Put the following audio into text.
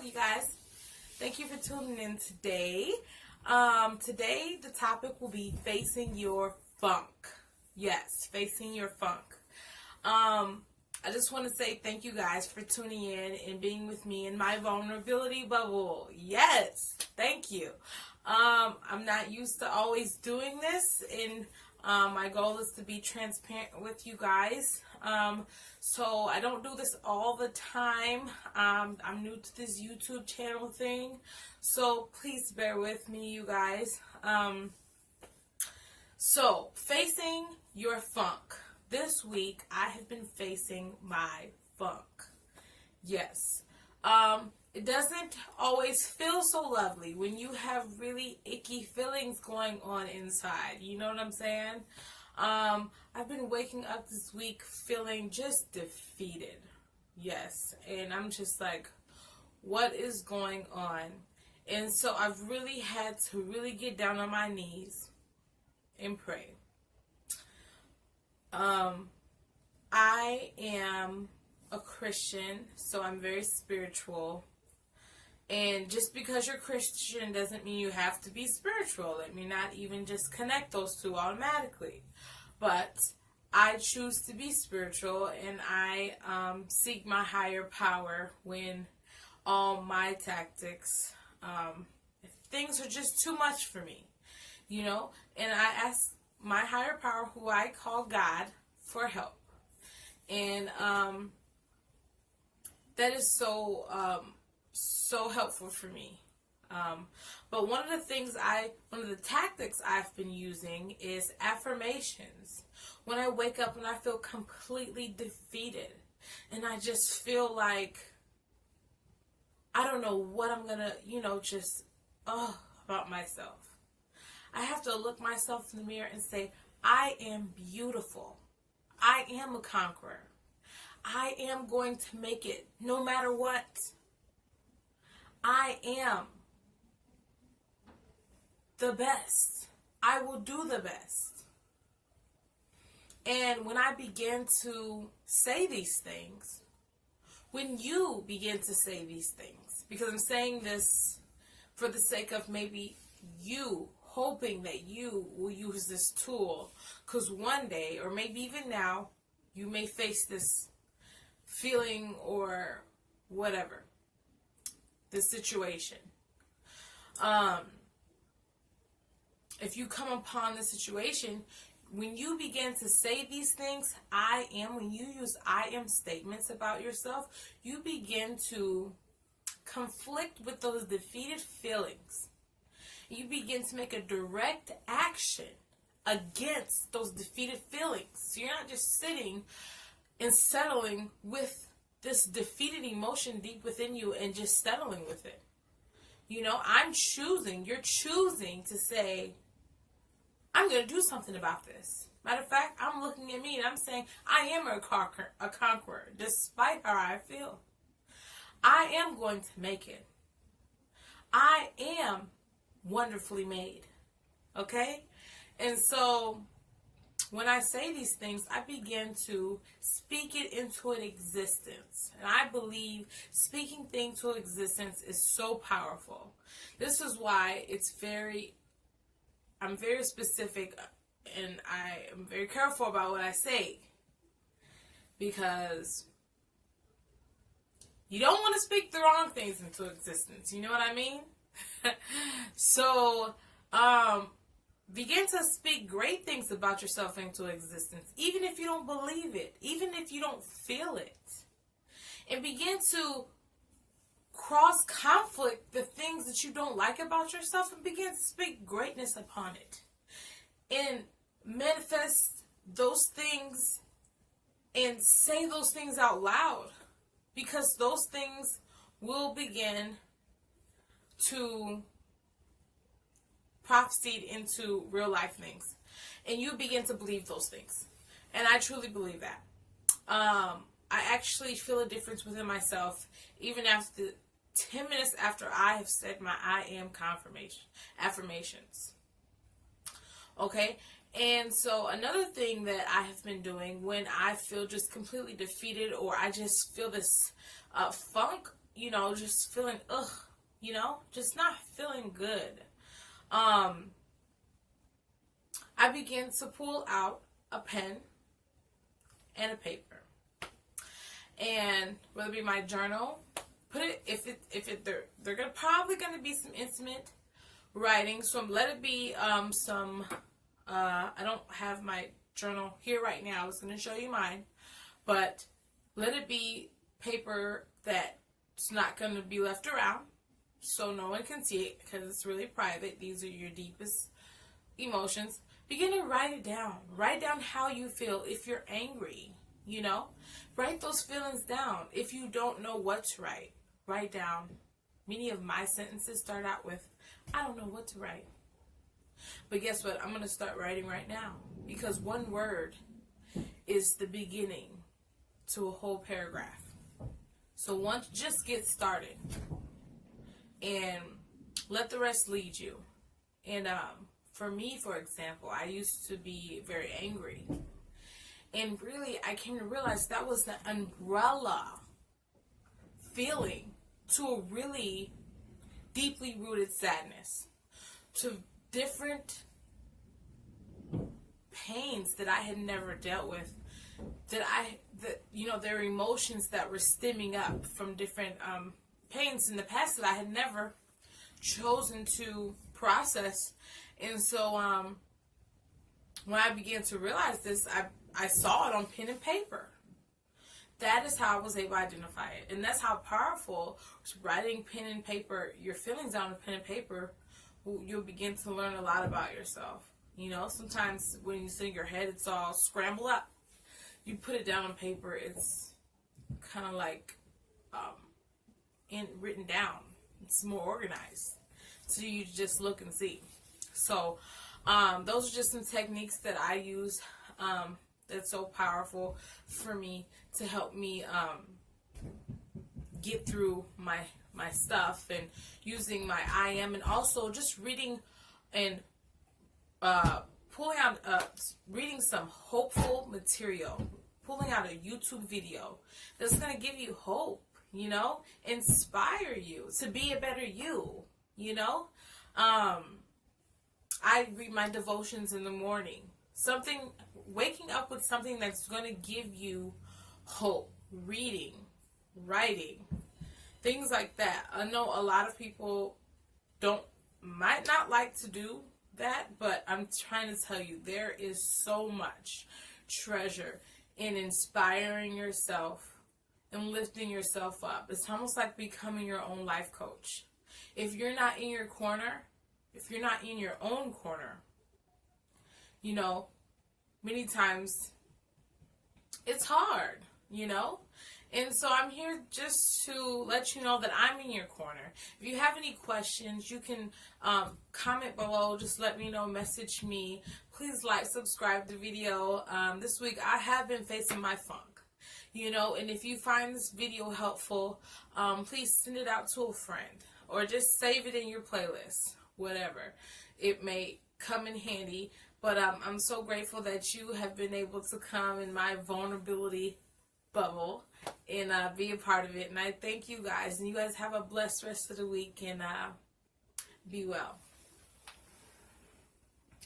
you guys. Thank you for tuning in today. Today the topic will be facing your funk. Yes, facing your funk. I just want to say thank you guys for tuning in and being with me in my vulnerability bubble. Yes, thank you. I'm not used to always doing this, and my goal is to be transparent with you guys. So I don't do this all the time. I'm new to this YouTube channel thing, so please bear with me, you guys. So facing your funk. This week I have been facing my funk. Yes. It doesn't always feel so lovely when you have really icky feelings going on inside. You know what I'm saying? I've been waking up this week feeling just defeated. Yes. And I'm just like, what is going on? And so I've really had to really get down on my knees and pray. I am a Christian, so I'm very spiritual. And just because you're Christian doesn't mean you have to be spiritual. Let me not even just connect those two automatically. But I choose to be spiritual, and I seek my higher power when all my tactics, if things are just too much for me, you know. And I ask my higher power, who I call God, for help. And that is so helpful for me. But one of the tactics I've been using is affirmations. When I wake up and I feel completely defeated, and I just feel like I don't know what I'm gonna, about myself. I have to look myself in the mirror and say, I am beautiful. I am a conqueror. I am going to make it no matter what. I am the best. I will do the best. And when I begin to say these things, when you begin to say these things, because I'm saying this for the sake of maybe you, hoping that you will use this tool, because one day, or maybe even now, you may face this feeling or whatever, this situation. If you come upon the situation, when you begin to say these things, when you use I am statements about yourself, you begin to conflict with those defeated feelings. You begin to make a direct action against those defeated feelings. So you're not just sitting and settling with this defeated emotion deep within you and just settling with it. You're choosing to say, I'm going to do something about this. Matter of fact, I'm looking at me and I'm saying, I am a conqueror, despite how I feel. I am going to make it. I am wonderfully made. Okay? And so when I say these things, I begin to speak it into an existence. And I believe speaking things to existence is so powerful. This is why I'm very specific, and I am very careful about what I say. Because you don't want to speak the wrong things into existence. You know what I mean? So, begin to speak great things about yourself into existence, even if you don't believe it, even if you don't feel it. And begin to cross-conflict the things that you don't like about yourself and begin to speak greatness upon it. And manifest those things and say those things out loud, because those things will begin to proceed into real life things, and you begin to believe those things. And I truly believe that. I actually feel a difference within myself even after 10 minutes after I have said my I am affirmations. Okay? And so another thing that I have been doing when I feel just completely defeated, or I just feel this funk just feeling just not feeling good. I began to pull out a pen and a paper, and whether it be my journal, put it they're probably gonna be some intimate writing, so let it be some. I don't have my journal here right now. I was gonna show you mine, but let it be paper that's not gonna be left around, so no one can see it because it's really private. These are your deepest emotions. Begin to write it down. Write down how you feel. If you're angry, write those feelings down. If you don't know what to write down. Many of my sentences start out with, I don't know what to write. But guess what? I'm going to start writing right now, because one word is the beginning to a whole paragraph. So just get started and let the rest lead you. And for me, for example, I used to be very angry. And really, I came to realize that was the umbrella feeling to a really deeply rooted sadness, to different pains that I had never dealt with, there were emotions that were stemming up from different pains in the past that I had never chosen to process. And so when I began to realize this, I saw it on pen and paper. That is how I was able to identify it. And that's how powerful writing pen and paper, your feelings on pen and paper, you'll begin to learn a lot about yourself. Sometimes when you sit in your head, it's all scrambled up. You put it down on paper, it's kind of like written down. It's more organized. So you just look and see. So those are just some techniques that I use that's so powerful for me to help me get through my stuff, and using my I am, and also just reading and reading some hopeful material, pulling out a YouTube video that's going to give you hope, inspire you to be a better you, I read my devotions in the morning. Waking up with something that's going to give you hope. Reading, writing, things like that. I know a lot of people might not like to do that, but I'm trying to tell you, there is so much treasure in inspiring yourself and lifting yourself up. It's almost like becoming your own life coach. If you're not in your corner, if you're not in your own corner, many times it's hard, And so I'm here just to let you know that I'm in your corner. If you have any questions, you can comment below. Just let me know, message me. Please like, subscribe the video. This week I have been facing my funk, and if you find this video helpful, please send it out to a friend, or just save it in your playlist, whatever. It may come in handy. But I'm so grateful that you have been able to come in my vulnerability bubble and be a part of it. And I thank you guys. And you guys have a blessed rest of the week, and be well.